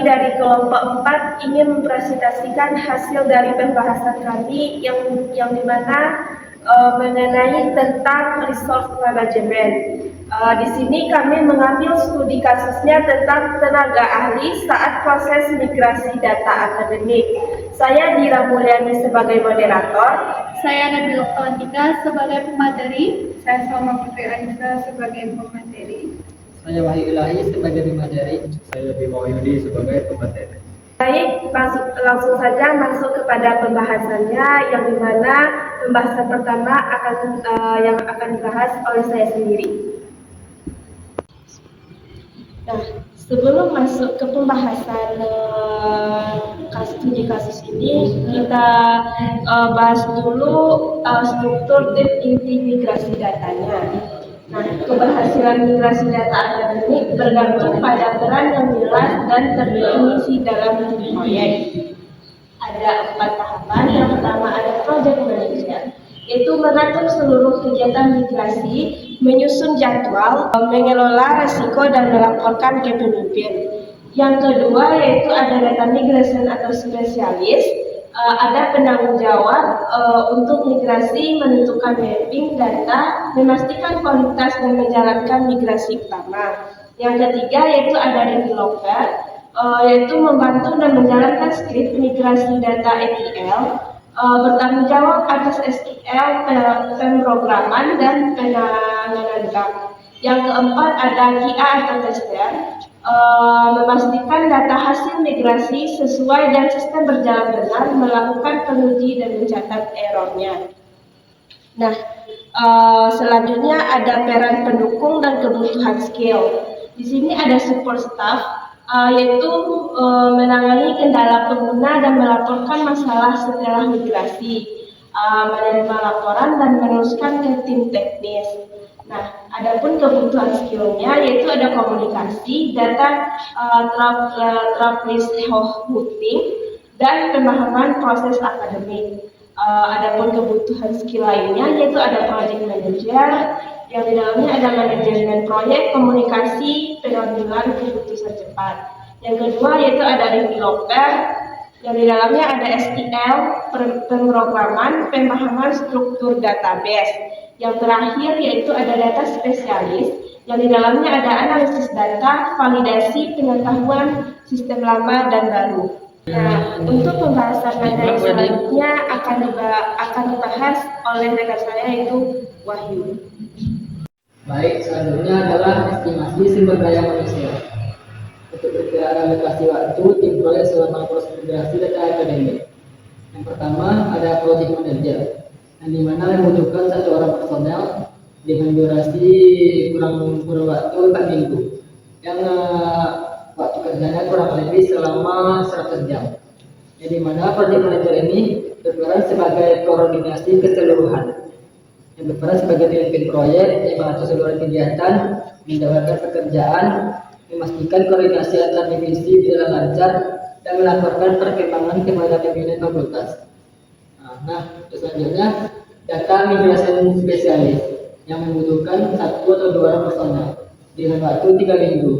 Kami dari kelompok 4 ingin mempresentasikan hasil dari pembahasan kami yang dimana mengenai tentang resource management. Di sini kami mengambil studi kasusnya tentang tenaga ahli saat proses migrasi data akademik. Saya Dira Mulyani sebagai moderator. Saya Nabila Oktawantika sebagai pemateri. Saya Salma Putri Anissa sebagai pemateri. Saya Wahyu Ilahi sebagai pemateri. Saya Bima Wahyudi sebagai pemateri. Baik, langsung saja masuk kepada pembahasannya, yang dimana pembahasan pertama yang akan dibahas oleh saya sendiri. Nah, sebelum masuk ke pembahasan studi kasus ini, kita bahas dulu struktur dan inti migrasi datanya. Nah, keberhasilan migrasi data akademik bergantung pada peran yang jelas dan terdefinisi dalam proyek. Ada 4 tahapan. Yang pertama ada project manager, yaitu mengatur seluruh kegiatan migrasi, menyusun jadwal, mengelola risiko dan melaporkan ke pemimpin. Yang kedua yaitu ada data migration atau spesialis. Ada penanggung jawab untuk migrasi, menentukan mapping data, memastikan kualitas dan menjalankan migrasi utama. Yang ketiga yaitu ada developer, yaitu membantu dan menjalankan skrip migrasi data ETL, bertanggung jawab atas SQL, pemrograman dan penanganan bug. Yang keempat ada QA atau tester, memastikan data hasil migrasi sesuai dan sistem berjalan benar, melakukan penguji dan mencatat errornya. Nah, selanjutnya ada peran pendukung dan kebutuhan skill. Di sini ada support staff, yaitu menangani kendala pengguna dan melaporkan masalah setelah migrasi, menerima laporan dan meneruskan ke tim teknis. Nah, adapun kebutuhan skillnya yaitu ada komunikasi, data troubleshooting, dan pemahaman proses akademik. Adapun kebutuhan skill lainnya yaitu ada project manager, yang di dalamnya ada manajemen proyek, komunikasi, pengambilan keputusan cepat. Yang kedua yaitu ada developer, yang di dalamnya ada SQL, pemrograman, pemahaman struktur database. Yang terakhir yaitu ada data spesialis, yang di dalamnya ada analisis data, validasi, pengetahuan sistem lama dan baru. Nah, untuk pembahasan materi selanjutnya akan dibahas oleh rekan saya yaitu Wahyu. Baik, selanjutnya adalah estimasi sumber daya manusia. Untuk perkiraan alokasi waktu tim proyek selama proses migrasi data akademik. Yang pertama ada project manager, yang dimana membutuhkan 1 orang personel dengan durasi kurang waktu 4 minggu, yang waktu kerjanya kurang lebih selama 100 jam. Yang dimana project manager ini berperan sebagai koordinasi keseluruhan, yang berperan sebagai pemimpin proyek yang mengatur seluruh kegiatan, menjalankan pekerjaan, memastikan koordinasi antar divisi berjalan lancar, dan melaporkan perkembangan kepada pimpinan fakultas. Nah, selanjutnya data migration spesialis yang membutuhkan 1 atau 2 orang personel dengan waktu 3 minggu.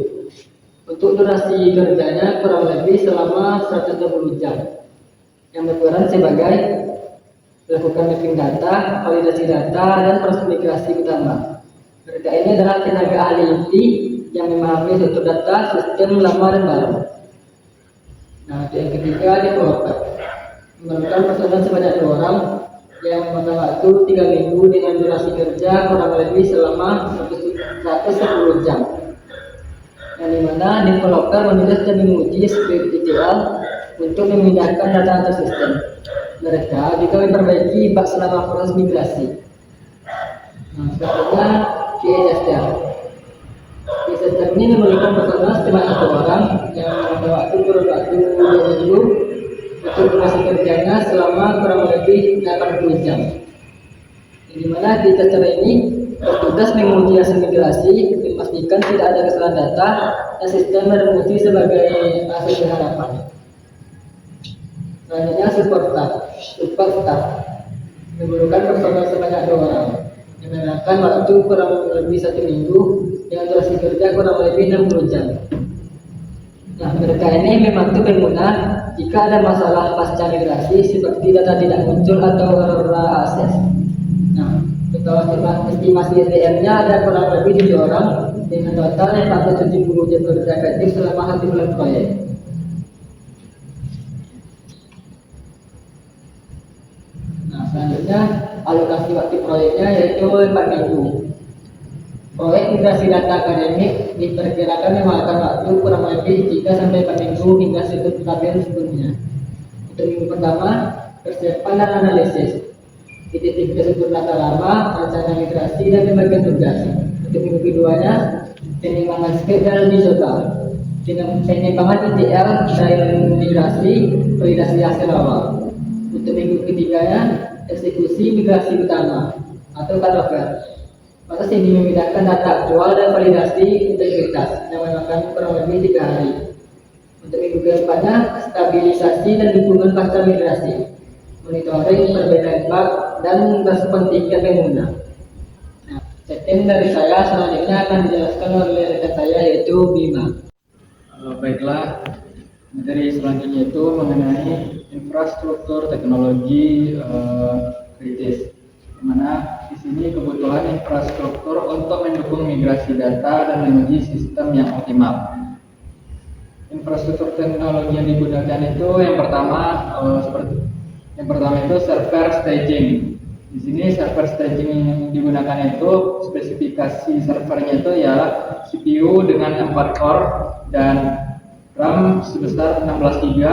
Untuk durasi kerjanya kurang lebih selama 120 jam, yang berperan sebagai melakukan mapping data, validasi data, dan proses migrasi utama. Mereka ini adalah tenaga ahli inti yang memahami struktur data, sistem lama dan baru. Nah, yang ketiga developer, memerlukan personel sebanyak 2 orang yang memakan waktu 3 minggu dengan durasi kerja kurang lebih selama 110 jam. Yang dimana developer menulis dan menguji skrip ETL untuk memindahkan data antar sistem. Mereka juga memperbaiki bug selama proses migrasi. Nah, selanjutnya QA tester. QA tester ini memerlukan personel sebanyak 1 orang yang memakan waktu kurang waktu 2 minggu untuk durasi kerjanya selama kurang lebih 80 jam. Yang dimana di tester ini bertugas menguji hasil migrasi, memastikan tidak ada kesalahan data dan sistem berfungsi sebagai hasil pengharapan. Selanjutnya support staff memerlukan personel sebanyak 2 orang yang memakan waktu kurang lebih 1 minggu dengan durasi kerja kurang lebih 60 jam. Nah, mereka ini memang itu berguna jika ada masalah pasca migrasi seperti data tidak muncul atau error akses. Nah, untuk estimasi SDM-nya ada kurang lebih 7 orang dengan total 470 jam kerja efektif selama 1 bulan proyek. Nah, selanjutnya alokasi waktu proyeknya yaitu 4 minggu. Proyek migrasi data akademik diperkirakan memakan waktu kurang lebih 3 sampai 4 minggu hingga siklus tabel sebelumnya. Untuk minggu pertama, persiapan dan analisis, identifikasi struktur data lama, rencana migrasi dan pembagian tugas. Untuk minggu keduanya, pengembangan script dan uji coba, pengembangan ETL dan migrasi, validasi hasil awal. Untuk minggu ketiganya, eksekusi migrasi utama atau cutover. Proses ini membedakan data aktual dan validasi integritas yang memakan kurang lebih 3 hari. Untuk minggu keempatnya, stabilisasi dan dukungan pasca migrasi, monitoring perbedaan bug dan respon tiket pengguna. Nah, setting dari saya selanjutnya akan dijelaskan oleh rekan saya yaitu Bima. Baiklah, materi selanjutnya itu mengenai infrastruktur teknologi kritis. Dimana di sini kebutuhan infrastruktur untuk mendukung migrasi data dan menguji sistem yang optimal. Infrastruktur teknologi yang digunakan itu yang pertama itu server staging. Di sini server staging yang digunakan itu spesifikasi servernya itu ya CPU dengan 4 core dan RAM sebesar 16 GB.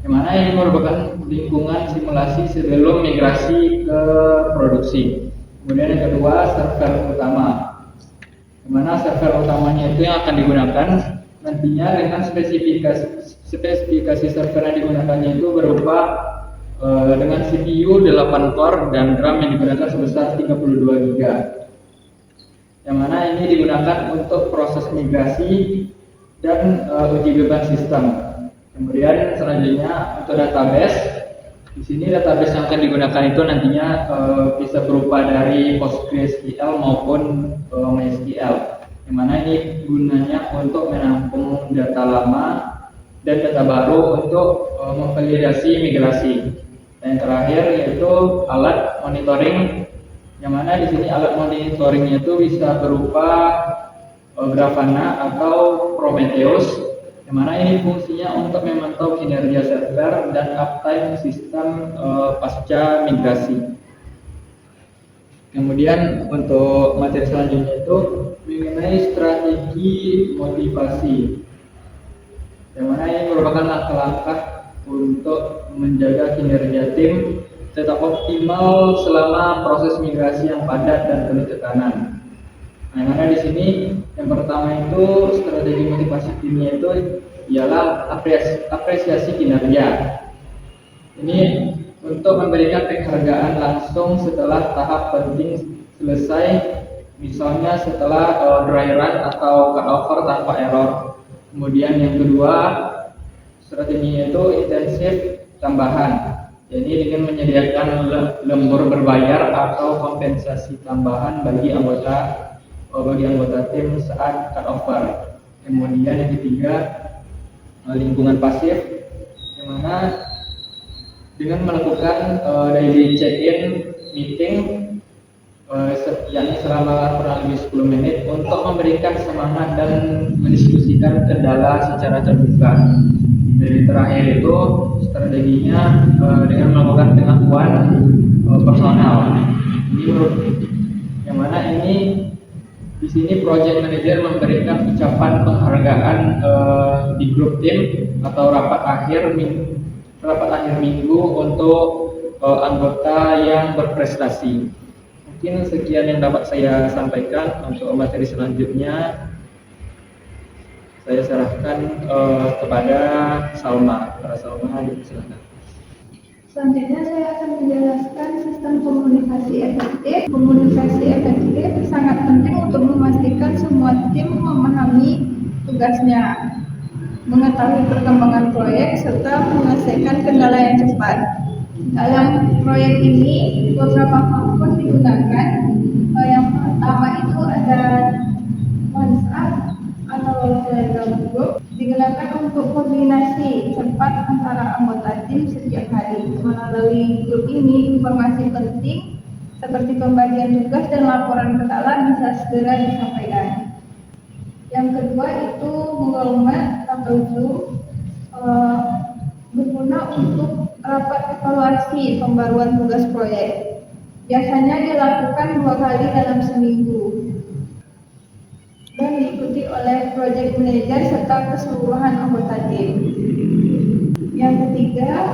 Yang mana ini merupakan lingkungan simulasi sebelum migrasi ke produksi. Kemudian yang kedua, server utama. Di mana server utamanya itu yang akan digunakan nantinya dengan spesifikasi server yang digunakannya itu berupa dengan CPU 8 core dan RAM yang digunakan sebesar 32 GB. Yang mana ini digunakan untuk proses migrasi dan uji beban sistem. Kemudian selanjutnya untuk database, di sini database yang akan digunakan itu nantinya bisa berupa dari PostgreSQL maupun MySQL. Yang mana ini gunanya untuk menampung data lama dan data baru untuk memvalidasi migrasi. Dan yang terakhir yaitu alat monitoring, yang mana di sini alat monitoringnya itu bisa berupa Grafana atau Prometheus. Yang mana ini fungsinya untuk memantau kinerja server dan uptime sistem pasca migrasi. Kemudian untuk materi selanjutnya itu mengenai strategi motivasi, yang mana ini merupakan langkah-langkah untuk menjaga kinerja tim tetap optimal selama proses migrasi yang padat dan penuh tekanan. Nah, yang ada di sini yang pertama itu strategi motivasi timnya itu ialah apresiasi kinerja. Ini untuk memberikan penghargaan langsung setelah tahap penting selesai, misalnya setelah dry run atau cutover tanpa error. Kemudian yang kedua, strateginya itu intensif tambahan. Jadi dengan menyediakan lembur berbayar atau kompensasi tambahan bagi anggota tim saat cutover. Kemudian yang ketiga, lingkungan pasif, yang mana dengan melakukan daily check-in meeting yakni selama kurang lebih 10 menit untuk memberikan semangat dan mendiskusikan kendala secara terbuka. Dari terakhir itu strateginya dengan melakukan pengakuan personal. Ini yang mana ini di sini project manager memberikan ucapan penghargaan di grup tim atau rapat akhir minggu untuk anggota yang berprestasi. Mungkin sekian yang dapat saya sampaikan. Untuk materi selanjutnya saya serahkan kepada Salma. Salma, silakan. Selanjutnya saya akan menjelaskan sistem komunikasi efektif. Komunikasi efektif sangat penting untuk memastikan semua tim memahami tugasnya, mengetahui perkembangan proyek, serta menyelesaikan kendala yang cepat. Dalam proyek ini, beberapa faktor digunakan. Yang pertama itu ada WhatsApp atau Telegram Group, digunakan untuk para anggota tim setiap hari. Melalui grup ini, informasi penting seperti pembagian tugas dan laporan kendala bisa segera disampaikan. Yang kedua itu Google Meet atau Zoom, berguna untuk rapat evaluasi pembaruan tugas proyek. Biasanya dilakukan 2 kali dalam seminggu dan diikuti oleh project manager serta keseluruhan anggota tim. Yang ketiga,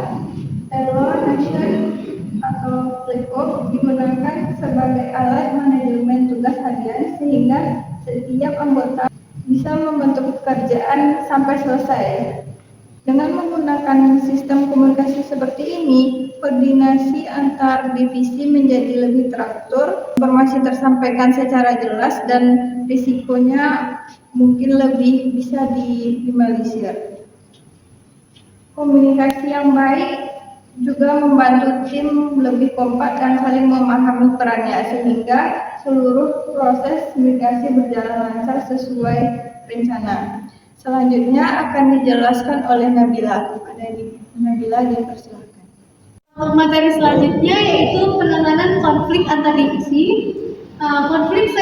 evaluation atau flipbook digunakan sebagai alat manajemen tugas harian sehingga setiap anggota bisa membentuk pekerjaan sampai selesai. Dengan menggunakan sistem komunikasi seperti ini, koordinasi antar divisi menjadi lebih teratur, informasi tersampaikan secara jelas dan risikonya mungkin lebih bisa diminimalisir. Komunikasi yang baik juga membantu tim lebih kompak dan saling memahami perannya sehingga seluruh proses migrasi berjalan lancar sesuai rencana. Selanjutnya akan dijelaskan oleh Nabila. Nabila, dipersilakan. Materi selanjutnya yaitu penanganan konflik antar divisi. Konflik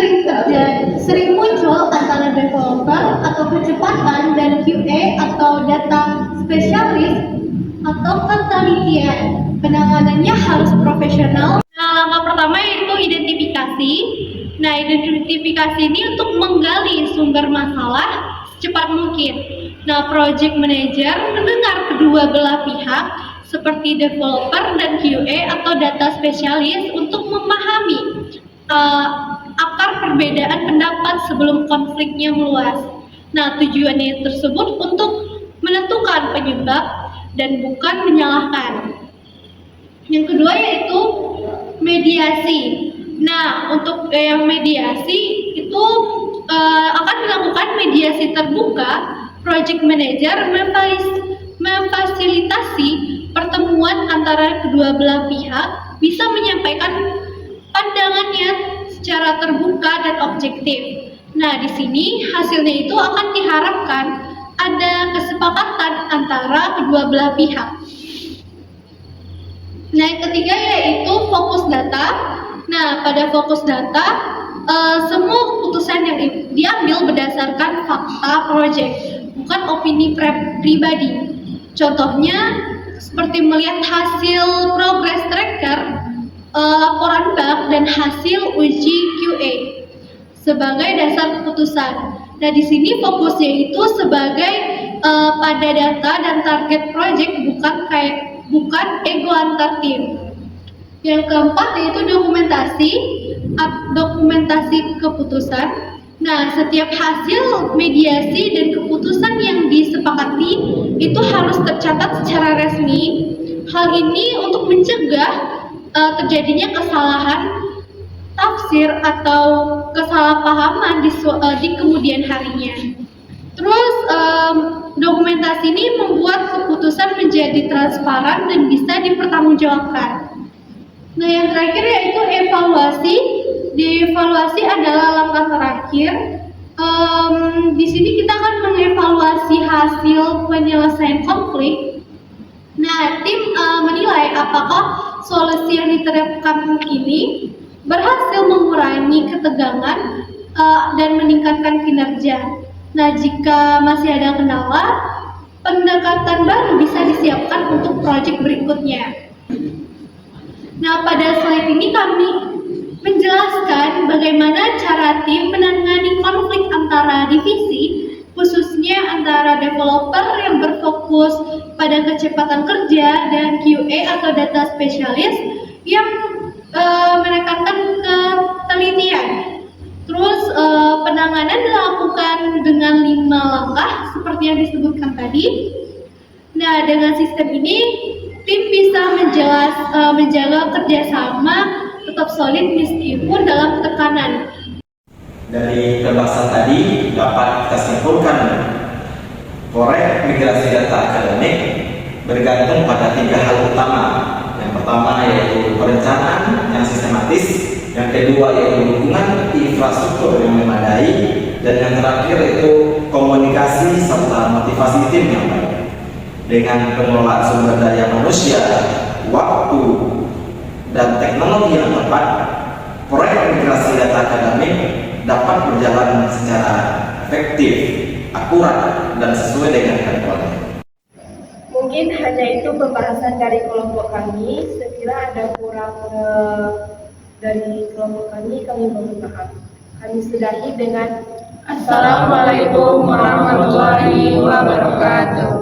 sering muncul antara developer atau kecepatan dan QA atau data spesialis atau penelitian. Penanganannya harus profesional. Langkah pertama yaitu identifikasi. Identifikasi ini untuk menggali sumber masalah secepat mungkin. Project manager mendengar kedua belah pihak seperti developer dan QA atau data spesialis untuk memahami akar perbedaan pendapat sebelum konfliknya meluas. Tujuannya tersebut untuk menentukan penyebab dan bukan menyalahkan. Yang kedua yaitu mediasi. Untuk yang mediasi itu akan dilakukan mediasi terbuka. Project manager memfasilitasi pertemuan antara kedua belah pihak, bisa menyampaikan pandangannya secara terbuka dan objektif. Di sini hasilnya itu akan diharapkan ada kesepakatan antara kedua belah pihak. Yang ketiga yaitu fokus data. Pada fokus data, semua keputusan yang diambil berdasarkan fakta proyek, bukan opini pribadi. Contohnya seperti melihat hasil progress tracker, laporan bug dan hasil uji QA sebagai dasar keputusan. Di sini fokusnya itu sebagai pada data dan target proyek, bukan ego antar tim. Yang keempat yaitu dokumentasi keputusan. Setiap hasil mediasi dan keputusan yang disepakati itu harus tercatat secara resmi. Hal ini untuk mencegah terjadinya kesalahan tafsir atau kesalahpahaman di kemudian harinya. Terus dokumentasi ini membuat keputusan menjadi transparan dan bisa dipertanggungjawabkan. Yang terakhir yaitu evaluasi. Dievaluasi adalah langkah terakhir. Di sini kita akan mengevaluasi hasil penyelesaian konflik. Tim menilai apakah solusi yang diterapkan ini berhasil mengurangi ketegangan dan meningkatkan kinerja. Jika masih ada kendala, pendekatan baru bisa disiapkan untuk proyek berikutnya. Pada slide ini kami menjelaskan bagaimana cara tim menangani konflik antara divisi, khususnya antara developer yang berfokus pada kecepatan kerja dan QA atau data spesialis yang menekankan ketelitian. Terus penanganan dilakukan dengan 5 langkah seperti yang disebutkan tadi. Dengan sistem ini tim bisa menjaga kerjasama tetap solid meskipun dalam tekanan. Dari pembahasan tadi dapat kita simpulkan proyek migrasi data akademik bergantung pada 3 hal utama. Yang pertama yaitu perencanaan yang sistematis, yang kedua yaitu dukungan infrastruktur yang memadai, dan yang terakhir yaitu komunikasi serta motivasi tim yang baik. dengan pengelolaan sumber daya manusia, waktu, dan teknologi yang tepat, proyek migrasi data akademik dapat berjalan secara efektif, akurat, dan sesuai dengan jadwalnya. Mungkin hanya itu pembahasan dari kelompok kami. Sekira ada kurang dari kelompok kami mohon maaf. Kami sudahi dengan Assalamualaikum warahmatullahi wabarakatuh.